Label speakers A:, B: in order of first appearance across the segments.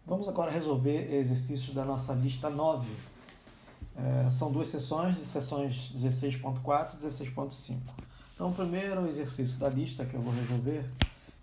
A: Vamos agora resolver exercícios da nossa lista 9. São duas sessões, de sessões 16.4 e 16.5. Então, o primeiro exercício da lista que eu vou resolver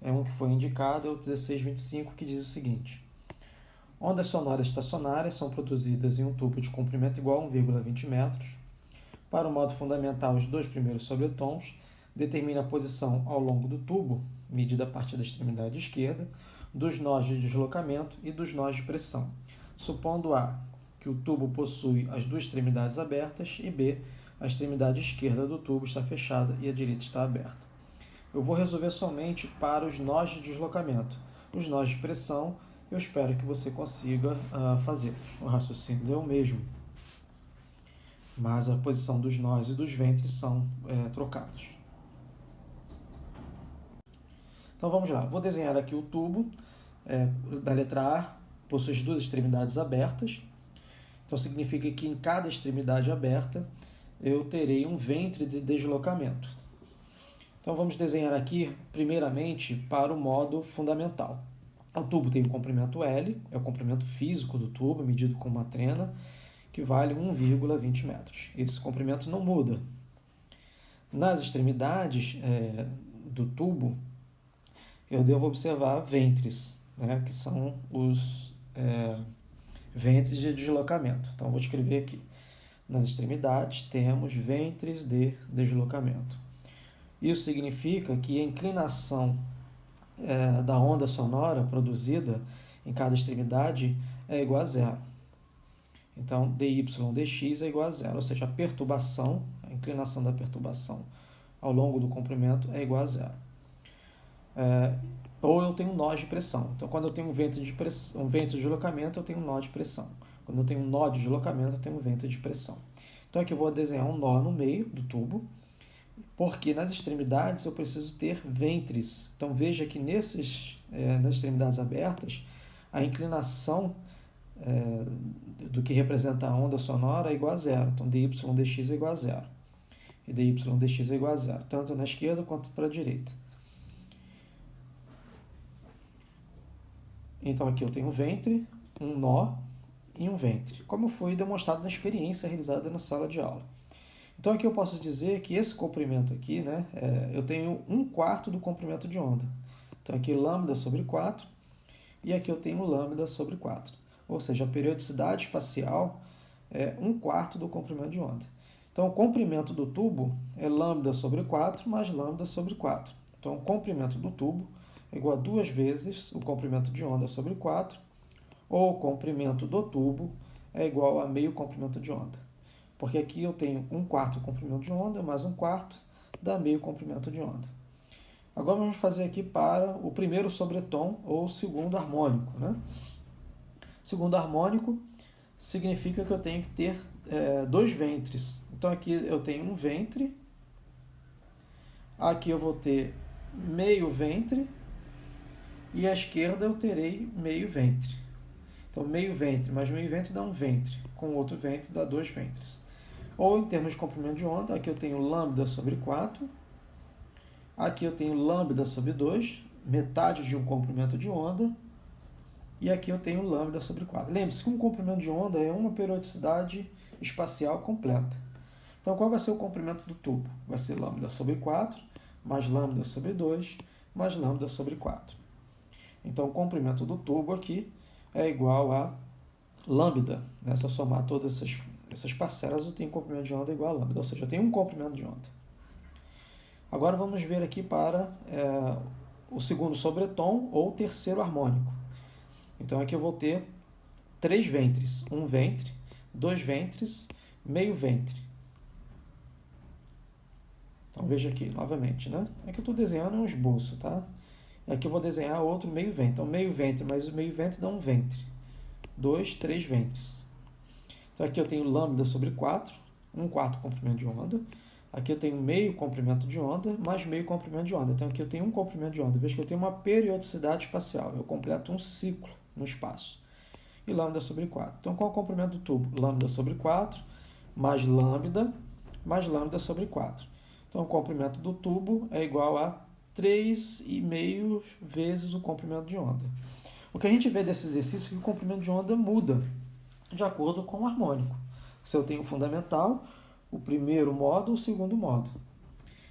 A: é um que foi indicado, é o 16.25, que diz o seguinte: ondas sonoras estacionárias são produzidas em um tubo de comprimento igual a 1,20 metros. Para o modo fundamental, os dois primeiros sobretons determinam a posição ao longo do tubo, medida a partir da extremidade esquerda, dos nós de deslocamento e dos nós de pressão, supondo A, que o tubo possui as duas extremidades abertas, e B, a extremidade esquerda do tubo está fechada e a direita está aberta. Eu vou resolver somente para os nós de deslocamento. Os nós de pressão, eu espero que você consiga fazer. O raciocínio é o mesmo, mas a posição dos nós e dos ventres são trocados. Então vamos lá, vou desenhar aqui o tubo da letra A, possui as duas extremidades abertas. Então significa que em cada extremidade aberta eu terei um ventre de deslocamento. Então vamos desenhar aqui primeiramente para o modo fundamental. O tubo tem um comprimento L, é o comprimento físico do tubo, medido com uma trena, que vale 1,20 metros. Esse comprimento não muda. Nas extremidades do tubo, eu devo observar ventres, né, que são os ventres de deslocamento. Então, vou escrever aqui. Nas extremidades, temos ventres de deslocamento. Isso significa que a inclinação da onda sonora produzida em cada extremidade é igual a zero. Então, dy dx é igual a zero, ou seja, a perturbação, a inclinação da perturbação ao longo do comprimento é igual a zero. Ou eu tenho nós de pressão. Então, quando eu tenho um ventre de deslocamento, eu tenho um nó de pressão. Quando eu tenho um nó de deslocamento, eu tenho um ventre de pressão. Então, aqui eu vou desenhar um nó no meio do tubo, porque nas extremidades eu preciso ter ventres. Então, veja que nas extremidades abertas, a inclinação do que representa a onda sonora é igual a zero. Então, dy dx é igual a zero. E dy dx é igual a zero, tanto na esquerda quanto para a direita. Então, aqui eu tenho um ventre, um nó e um ventre, como foi demonstrado na experiência realizada na sala de aula. Então, aqui eu posso dizer que esse comprimento aqui, né, eu tenho 1/4 do comprimento de onda. Então, aqui lambda sobre 4 e aqui eu tenho lambda sobre 4. Ou seja, a periodicidade espacial é 1/4 do comprimento de onda. Então, o comprimento do tubo é lambda sobre 4 mais lambda sobre 4. Então, o comprimento do tubo é igual a 2 vezes o comprimento de onda sobre 4, ou o comprimento do tubo é igual a meio comprimento de onda. Porque aqui eu tenho 1/4 do comprimento de onda, mais 1/4 dá meio comprimento de onda. Agora vamos fazer aqui para o primeiro sobretom, ou segundo harmônico, né? Segundo harmônico significa que eu tenho que ter dois ventres. Então aqui eu tenho um ventre, aqui eu vou ter meio ventre, e à esquerda eu terei meio ventre. Então, meio ventre mais meio ventre dá um ventre, com outro ventre dá dois ventres. Ou, em termos de comprimento de onda, aqui eu tenho lambda sobre 4, aqui eu tenho lambda sobre 2, metade de um comprimento de onda, e aqui eu tenho lambda sobre 4. Lembre-se que um comprimento de onda é uma periodicidade espacial completa. Então, qual vai ser o comprimento do tubo? Vai ser lambda sobre 4, mais lambda sobre 2, mais lambda sobre 4. Então, o comprimento do tubo aqui é igual a lambda. Né? Se eu somar todas essas parcelas, eu tenho comprimento de onda igual a lambda. Ou seja, eu tenho um comprimento de onda. Agora vamos ver aqui para o segundo sobretom ou terceiro harmônico. Então, aqui eu vou ter 3 ventres. Um ventre, 2 ventres, meio ventre. Então, veja aqui novamente. Né? Aqui eu estou desenhando um esboço, tá? Aqui eu vou desenhar outro meio ventre. Então, meio ventre mais o meio ventre dá um ventre. 2, 3 ventres. Então, aqui eu tenho lambda sobre 4, 1/4 comprimento de onda. Aqui eu tenho meio comprimento de onda, mais meio comprimento de onda. Então, aqui eu tenho um comprimento de onda. Veja que eu tenho uma periodicidade espacial. Eu completo um ciclo no espaço. E lambda sobre 4. Então, qual é o comprimento do tubo? Lambda sobre 4, mais lambda sobre 4. Então, o comprimento do tubo é igual a 3,5 vezes o comprimento de onda. O que a gente vê desse exercício é que o comprimento de onda muda de acordo com o harmônico. Se eu tenho o fundamental, o primeiro modo ou o segundo modo.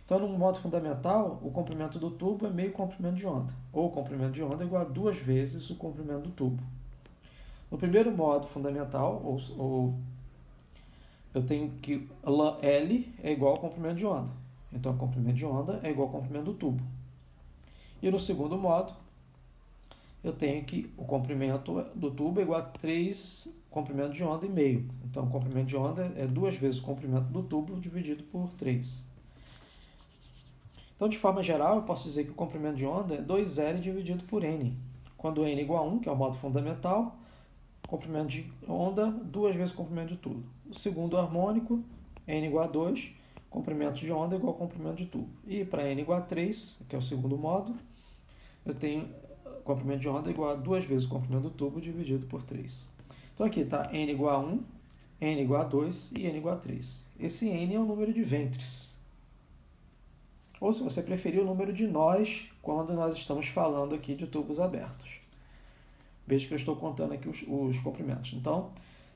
A: Então, no modo fundamental, o comprimento do tubo é meio comprimento de onda, ou o comprimento de onda é igual a 2 vezes o comprimento do tubo. No primeiro modo fundamental, eu tenho que L é igual ao comprimento de onda. Então, o comprimento de onda é igual ao comprimento do tubo. E no segundo modo, eu tenho que o comprimento do tubo é igual a 3 comprimentos de onda e meio. Então, o comprimento de onda é 2 vezes o comprimento do tubo dividido por 3. Então, de forma geral, eu posso dizer que o comprimento de onda é 2L dividido por N. Quando N é igual a 1, que é o modo fundamental, comprimento de onda 2 vezes o comprimento de tubo. O segundo harmônico, N igual a 2, comprimento de onda igual ao comprimento de tubo. E para N igual a 3, que é o segundo modo, eu tenho comprimento de onda igual a 2 vezes o comprimento do tubo dividido por 3. Então aqui está N igual a 1, N igual a 2 e N igual a 3. Esse N é o número de ventres. Ou, se você preferir, o número de nós quando nós estamos falando aqui de tubos abertos. Veja que eu estou contando aqui os comprimentos. Então,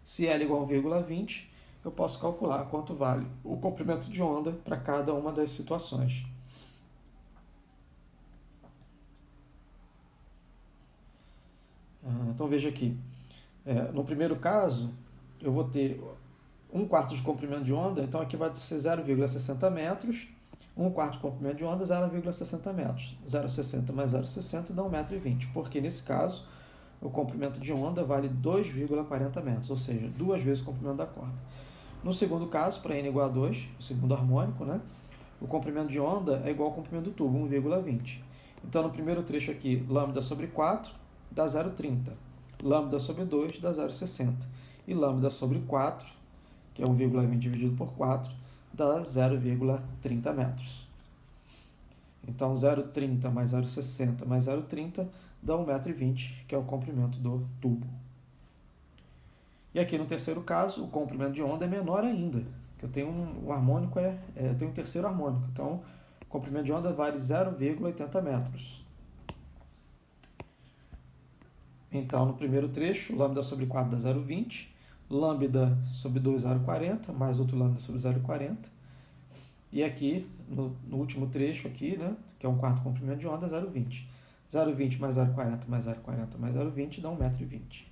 A: se L igual a 1,20, eu posso calcular quanto vale o comprimento de onda para cada uma das situações. Então, veja aqui. No primeiro caso, eu vou ter 1/4 de comprimento de onda, então aqui vai ser 0,60 metros. 1/4 de comprimento de onda, 0,60 metros. 0,60 mais 0,60 dá 1,20 m, porque nesse caso o comprimento de onda vale 2,40 metros, ou seja, 2 vezes o comprimento da corda. No segundo caso, para N igual a 2, o segundo harmônico, né, o comprimento de onda é igual ao comprimento do tubo, 1,20. Então, no primeiro trecho aqui, lambda sobre 4 dá 0,30. Lambda sobre 2 dá 0,60. E lambda sobre 4, que é 1,20 dividido por 4, dá 0,30 metros. Então, 0,30 mais 0,60 mais 0,30 dá 1,20 m, que é o comprimento do tubo. E aqui no terceiro caso, o comprimento de onda é menor ainda, que eu tenho um harmônico, eu tenho um terceiro harmônico. Então, o comprimento de onda vale 0,80 metros. Então, no primeiro trecho, lambda sobre 4 dá 0,20, lambda sobre 2, 0,40, mais outro lambda sobre 0,40. E aqui, no último trecho, aqui, né, que é 1/4 comprimento de onda, 0,20. 0,20 mais 0,40 mais 0,40 mais 0,20 dá 1,20 m.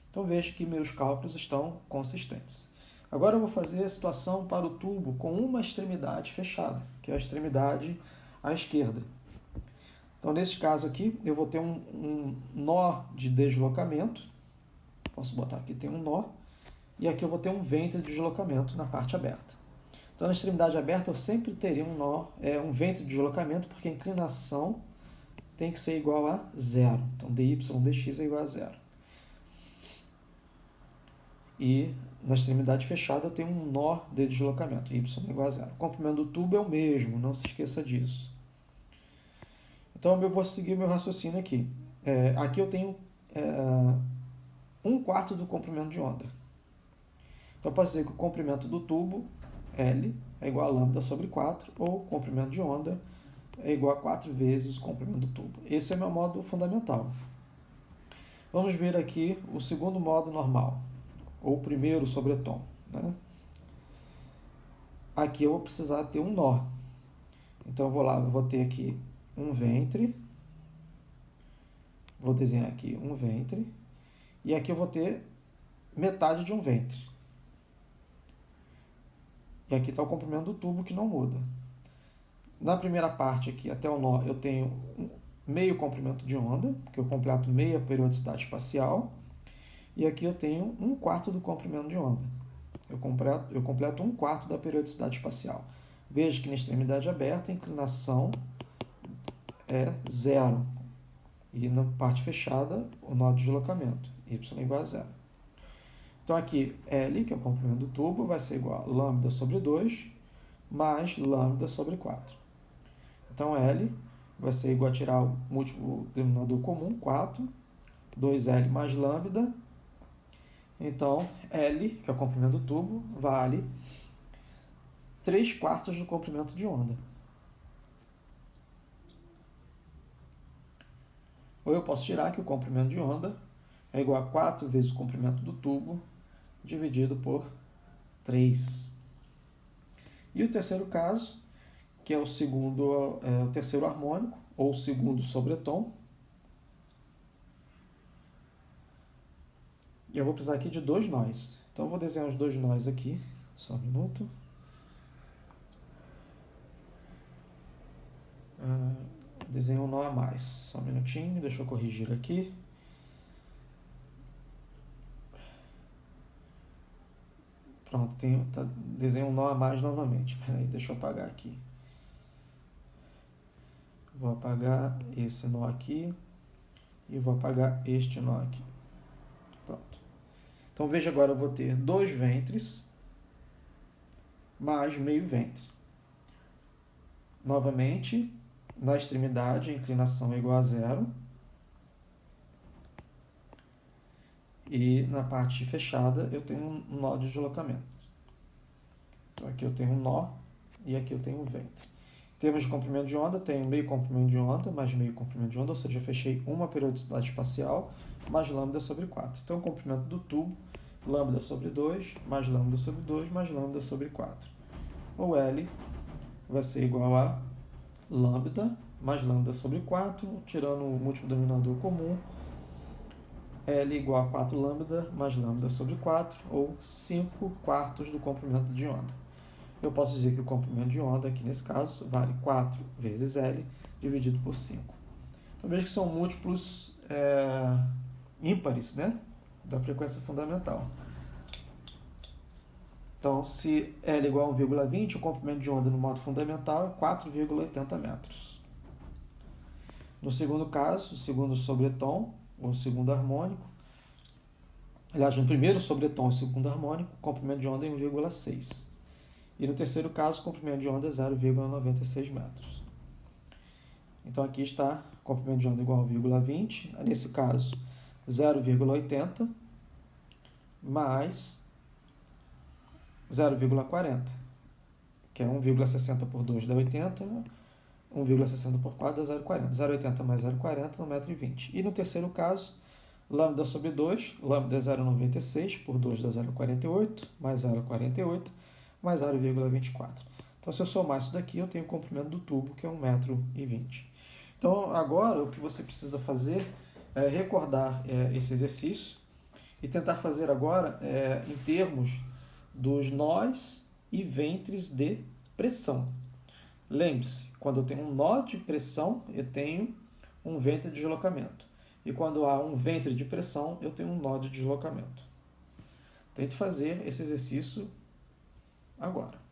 A: Então, vejo que meus cálculos estão consistentes. Agora eu vou fazer a situação para o tubo com uma extremidade fechada, que é a extremidade à esquerda. Então, nesse caso aqui, eu vou ter um nó de deslocamento. Posso botar aqui, tem um nó. E aqui eu vou ter um ventre de deslocamento na parte aberta. Então, na extremidade aberta, eu sempre teria um nó, um ventre de deslocamento, porque a inclinação tem que ser igual a zero. Então, dy dx é igual a zero. E na extremidade fechada eu tenho um nó de deslocamento, y é igual a zero. O comprimento do tubo é o mesmo, não se esqueça disso. Então, eu vou seguir meu raciocínio aqui. Aqui eu tenho 1/4 do comprimento de onda. Então, eu posso dizer que o comprimento do tubo, L, é igual a lambda sobre 4, ou o comprimento de onda é igual a 4 vezes o comprimento do tubo. Esse é o meu modo fundamental. Vamos ver aqui o segundo modo normal, ou o primeiro sobretom, né? Aqui eu vou precisar ter um nó. Então, eu vou ter aqui um ventre, vou desenhar aqui um ventre, e aqui eu vou ter metade de um ventre. E aqui está o comprimento do tubo, que não muda. Na primeira parte aqui, até o nó, eu tenho meio comprimento de onda, que eu completo meia periodicidade espacial. E aqui eu tenho 1/4 do comprimento de onda. Eu completo 1/4 da periodicidade espacial. Veja que na extremidade aberta a inclinação é zero. E na parte fechada, o nó de deslocamento, y igual a zero. Então aqui, L, que é o comprimento do tubo, vai ser igual a lambda sobre 2 mais lambda sobre 4. Então, L vai ser igual a tirar o múltiplo denominador comum, 4, 2L mais lambda. Então, L, que é o comprimento do tubo, vale 3/4 do comprimento de onda. Ou eu posso tirar que o comprimento de onda é igual a 4 vezes o comprimento do tubo dividido por 3. E o terceiro caso, que é o terceiro harmônico, ou o segundo sobretom. E eu vou precisar aqui de 2 nós. Então eu vou desenhar os 2 nós aqui. Só um minuto. Desenho um nó a mais. Só um minutinho, deixa eu corrigir aqui. Pronto, desenho um nó a mais novamente. Peraí, deixa eu apagar aqui. Vou apagar esse nó aqui e vou apagar este nó aqui. Pronto. Então veja agora, eu vou ter 2 ventres mais meio ventre. Novamente, na extremidade a inclinação é igual a 0. E na parte fechada eu tenho um nó de deslocamento. Então aqui eu tenho um nó e aqui eu tenho um ventre. Em termos de comprimento de onda, tenho meio comprimento de onda mais meio comprimento de onda, ou seja, eu fechei uma periodicidade espacial mais lambda sobre 4. Então o comprimento do tubo, lambda sobre 2, mais lambda sobre 2, mais lambda sobre 4. Ou L vai ser igual a lambda mais lambda sobre 4, tirando o múltiplo denominador comum, L igual a 4 lambda mais lambda sobre 4, ou 5 quartos do comprimento de onda. Eu posso dizer que o comprimento de onda, aqui nesse caso, vale 4 vezes L dividido por 5. Então veja que são múltiplos ímpares, né, da frequência fundamental. Então, se L igual a 1,20, o comprimento de onda no modo fundamental é 4,80 metros. No segundo caso, o segundo sobretom, ou segundo harmônico, aliás, no primeiro sobretom e segundo harmônico, o comprimento de onda é 1,6. E no terceiro caso, o comprimento de onda é 0,96 metros. Então aqui está o comprimento de onda igual a 1,20, nesse caso 0,80 mais 0,40, que é 1,60 por 2 dá 80, 1,60 por 4 dá 0,40. 0,80 mais 0,40 dá 1,20 m. E no terceiro caso, lambda sobre 2, lambda é 0,96 por 2 dá 0,48, mais 0,48, mais 0,24. Então, se eu somar isso daqui, eu tenho o comprimento do tubo, que é 1,20 m. Então, agora, o que você precisa fazer é recordar esse exercício e tentar fazer agora em termos dos nós e ventres de pressão. Lembre-se, quando eu tenho um nó de pressão, eu tenho um ventre de deslocamento. E quando há um ventre de pressão, eu tenho um nó de deslocamento. Tente fazer esse exercício agora.